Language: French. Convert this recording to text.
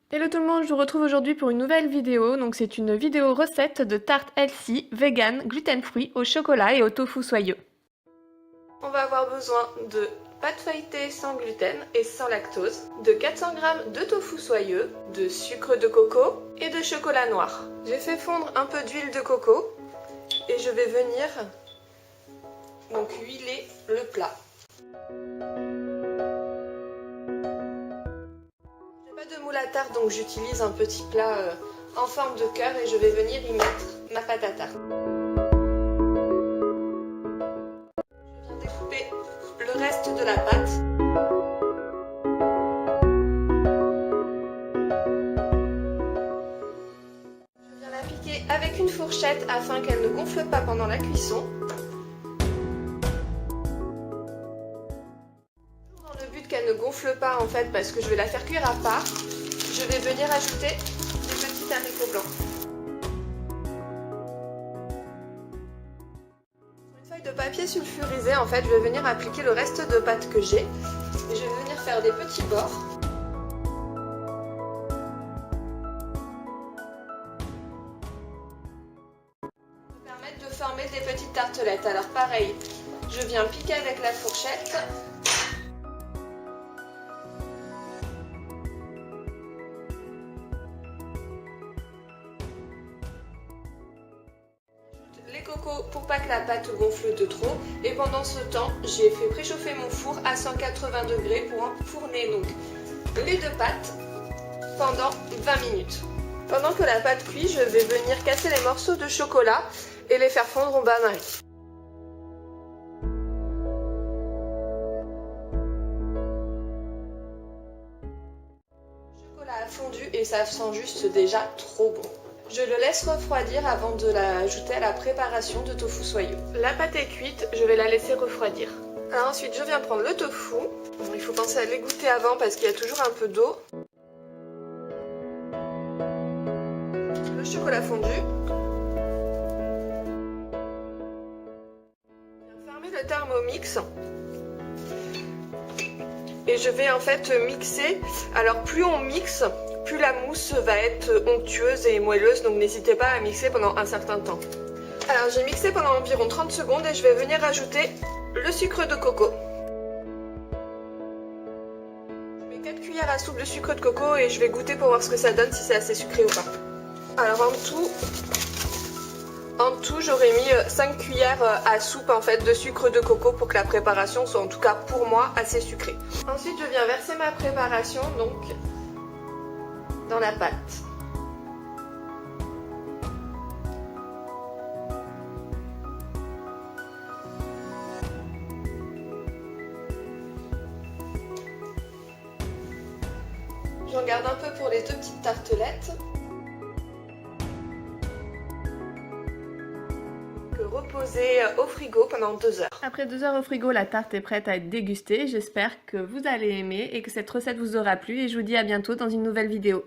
Hello tout le monde, je vous retrouve aujourd'hui pour une nouvelle vidéo. Donc c'est une vidéo recette de tarte healthy, vegan, gluten-free, au chocolat et au tofu soyeux. On va avoir besoin de pâte feuilletée sans gluten et sans lactose, de 400 g de tofu soyeux, de sucre de coco et de chocolat noir. J'ai fait fondre un peu d'huile de coco et je vais venir donc huiler le plat. De moule à tarte, donc j'utilise un petit plat en forme de cœur et je vais venir y mettre ma pâte à tarte. Je viens découper le reste de la pâte. Je viens la piquer avec une fourchette afin qu'elle ne gonfle pas pendant la cuisson. Qu'elle ne gonfle pas en fait parce que je vais la faire cuire à part, je vais venir ajouter des petits haricots blancs. Sur une feuille de papier sulfurisé en fait, je vais venir appliquer le reste de pâte que j'ai et je vais venir faire des petits bords. Ça va permettre de former des petites tartelettes. Alors pareil, je viens piquer avec la fourchette. Les cocos pour pas que la pâte gonfle de trop, et pendant ce temps j'ai fait préchauffer mon four à 180 degrés pour enfourner donc les deux pâtes pendant 20 minutes. Pendant que la pâte cuit, je vais venir casser les morceaux de chocolat et les faire fondre au bain-marie. Le chocolat a fondu et ça sent juste déjà trop bon. Je le laisse refroidir avant de l'ajouter à la préparation de tofu soyeux. La pâte est cuite, je vais la laisser refroidir. Alors ensuite, je viens prendre le tofu. Bon, il faut penser à l'égoutter avant parce qu'il y a toujours un peu d'eau. Le chocolat fondu. Je viens fermer le Thermomix. Et je vais en fait mixer. Alors plus on mixe, plus la mousse va être onctueuse et moelleuse, donc n'hésitez pas à mixer pendant un certain temps. Alors j'ai mixé pendant environ 30 secondes et je vais venir ajouter le sucre de coco. Je mets 4 cuillères à soupe de sucre de coco et je vais goûter pour voir ce que ça donne, si c'est assez sucré ou pas. Alors en tout j'aurais mis 5 cuillères à soupe en fait de sucre de coco pour que la préparation soit en tout cas pour moi assez sucrée. Ensuite je viens verser ma préparation donc dans la pâte. J'en garde un peu pour les deux petites tartelettes. Reposer au frigo pendant 2 heures. Après 2 heures au frigo, la tarte est prête à être dégustée. J'espère que vous allez aimer et que cette recette vous aura plu et je vous dis à bientôt dans une nouvelle vidéo.